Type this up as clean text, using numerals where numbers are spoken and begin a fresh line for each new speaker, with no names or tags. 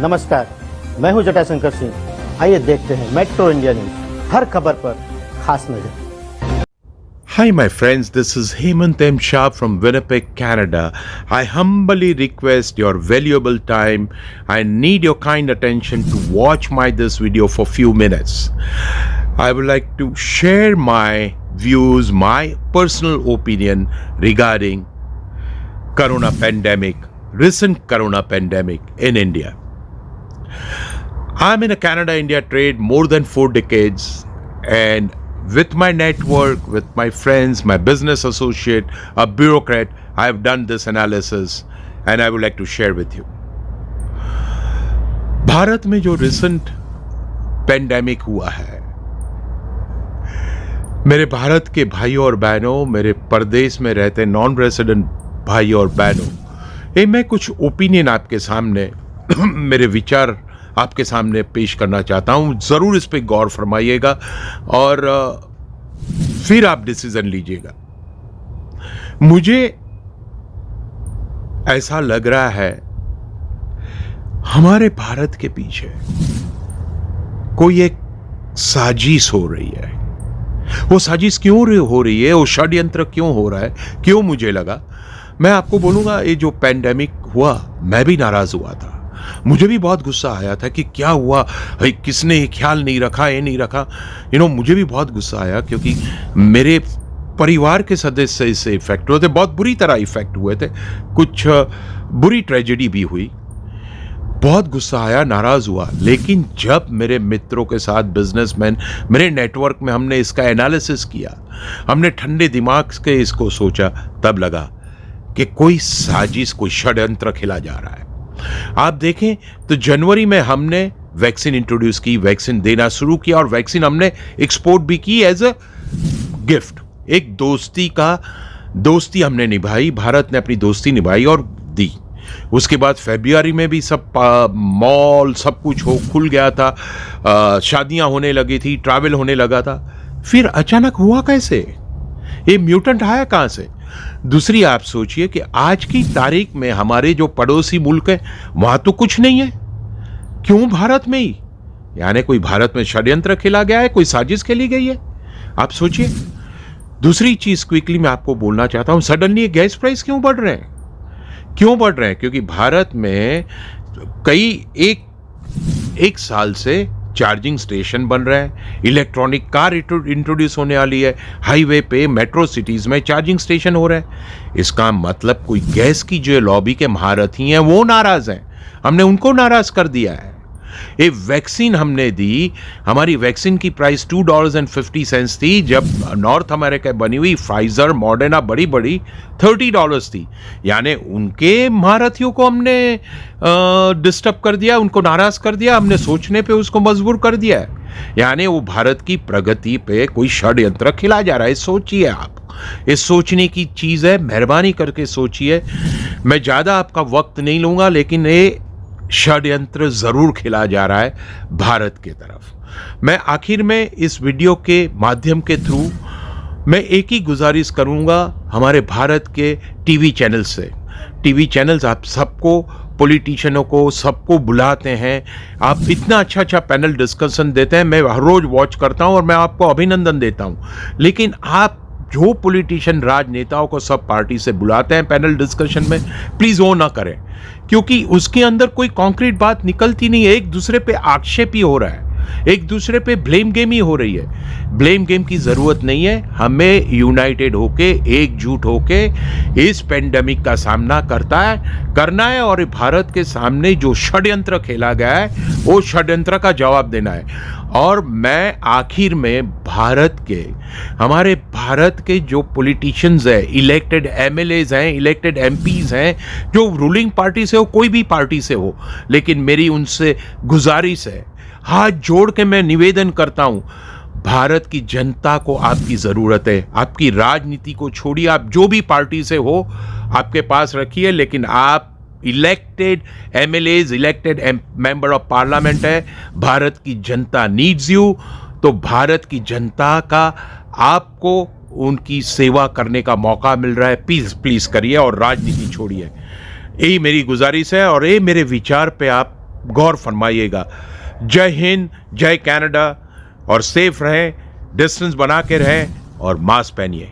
नमस्कार, मैं हूं जटाशंकर सिंह। आइए देखते हैं मेट्रो इंडिया न्यूज, हर खबर पर खास नजर।
Hi, my friends. This is Hemant M. Shah from Winnipeg, Canada. I humbly request your valuable time. I need your kind attention to watch this video for few minutes. I would like to share my views, my personal opinion regarding Corona pandemic, recent Corona pandemic in India. I'm in a Canada-India trade more than 4 decades, and with my network, with my friends, my business associate, a bureaucrat, I have done this analysis and I would like to share with you. Bharat में जो recent pandemic हुआ है, मेरे भारत के भाइयों और बहनों, मेरे परदेश में रहते नॉन रेसिडेंट भाई और बहनों, ये मैं कुछ ओपिनियन आपके सामने मेरे विचार आपके सामने पेश करना चाहता हूं। जरूर इस पे गौर फरमाइएगा और फिर आप डिसीजन लीजिएगा। मुझे ऐसा लग रहा है हमारे भारत के पीछे कोई एक साजिश हो रही है। वो साजिश क्यों हो रही है, वो षड्यंत्र क्यों हो रहा है, क्यों मुझे लगा, मैं आपको बोलूंगा। ये जो पेंडेमिक हुआ, मैं भी नाराज हुआ था, मुझे भी बहुत गुस्सा आया था कि क्या हुआ, किसने ख्याल नहीं रखा, ये नहीं रखा। मुझे भी बहुत गुस्सा आया क्योंकि मेरे परिवार के सदस्य इससे इफेक्ट हुए थे, बहुत बुरी तरह इफेक्ट हुए थे, कुछ बुरी ट्रेजेडी भी हुई। बहुत गुस्सा आया, नाराज हुआ। लेकिन जब मेरे मित्रों के साथ, बिजनेसमैन, मेरे नेटवर्क में हमने इसका एनालिसिस किया, हमने ठंडे दिमाग से इसको सोचा, तब लगा कि कोई साजिश, कोई षड्यंत्र खेला जा रहा है। आप देखें तो जनवरी में हमने वैक्सीन इंट्रोड्यूस की, वैक्सीन देना शुरू किया और वैक्सीन हमने एक्सपोर्ट भी की एज अ गिफ्ट। एक दोस्ती हमने निभाई, भारत ने अपनी दोस्ती निभाई और दी। उसके बाद फरवरी में भी सब मॉल सब कुछ खुल गया था, शादियां होने लगी थी, ट्रैवल होने लगा था। फिर अचानक हुआ कैसे, ये म्यूटेंट आया कहां से? दूसरी, आप सोचिए कि आज की तारीख में हमारे जो पड़ोसी मुल्क है वहां तो कुछ नहीं है, क्यों भारत में ही? यानी कोई भारत में षड्यंत्र खेला गया है, कोई साजिश खेली गई है, आप सोचिए। दूसरी चीज क्विकली मैं आपको बोलना चाहता हूं, सडनली गैस प्राइस क्यों बढ़ रहे हैं? क्यों बढ़ रहे हैं? क्योंकि भारत में एक साल से चार्जिंग स्टेशन बन रहे हैं, इलेक्ट्रॉनिक कार इंट्रोड्यूस होने वाली है, हाईवे पे, मेट्रो सिटीज में चार्जिंग स्टेशन हो रहे हैं। इसका मतलब कोई गैस की जो लॉबी के महारथी हैं वो नाराज हैं, हमने उनको नाराज कर दिया है। ये वैक्सीन हमने दी, हमारी वैक्सीन की प्राइस $2.50 थी, जब नॉर्थ अमेरिका बनी हुई फाइजर, मॉडर्ना बड़ी $30 थी। यानी उनके महारथियों को हमने डिस्टर्ब कर दिया, उनको नाराज कर दिया, हमने सोचने पे उसको मजबूर कर दिया है। यानी वो भारत की प्रगति पे कोई षड्यंत्र खिला जा रहा है। सोचिए आप, ये सोचने की चीज है, मेहरबानी करके सोचिए। मैं ज्यादा आपका वक्त नहीं लूंगा, लेकिन ये षड्यंत्र जरूर खेला जा रहा है भारत की तरफ। मैं आखिर में इस वीडियो के माध्यम के थ्रू मैं एक ही गुजारिश करूंगा हमारे भारत के टीवी चैनल्स, आप सबको, पॉलिटिशियनों को, सबको बुलाते हैं, आप इतना अच्छा पैनल डिस्कशन देते हैं, मैं हर रोज वॉच करता हूं और मैं आपको अभिनंदन देता हूं। लेकिन आप जो पॉलिटिशियन, राजनेताओं को सब पार्टी से बुलाते हैं पैनल डिस्कशन में, प्लीज वो ना करें, क्योंकि उसके अंदर कोई कॉन्क्रीट बात निकलती नहीं है। एक दूसरे पे आक्षेप ही हो रहा है, एक दूसरे पे ब्लेम गेम ही हो रही है। ब्लेम गेम की जरूरत नहीं है, हमें यूनाइटेड होके, एकजुट होके इस पेंडेमिक का सामना करना है और भारत के सामने जो षड्यंत्र खेला गया है वो षड्यंत्र का जवाब देना है। और मैं आखिर में हमारे भारत के जो पॉलिटिशियंस हैं, इलेक्टेड एमएलएज हैं, इलेक्टेड एमपीज हैं, जो रूलिंग पार्टी से हो, कोई भी पार्टी से हो, लेकिन मेरी उनसे गुजारिश है, हाथ जोड़ के मैं निवेदन करता हूं, भारत की जनता को आपकी जरूरत है। आपकी राजनीति को छोड़िए, आप जो भी पार्टी से हो आपके पास रखिए, लेकिन आप elected MLAs, elected member of parliament है। भारत की जनता नीड्स यू। तो भारत की जनता का आपको उनकी सेवा करने का मौका मिल रहा है, प्लीज करिए और राजनीति छोड़िए। यही मेरी गुजारिश है और ये मेरे विचार पे आप गौर फरमाइएगा। जय हिंद, जय कनाडा, और सेफ रहें, डिस्टेंस बना के रहें और मास्क पहनिए।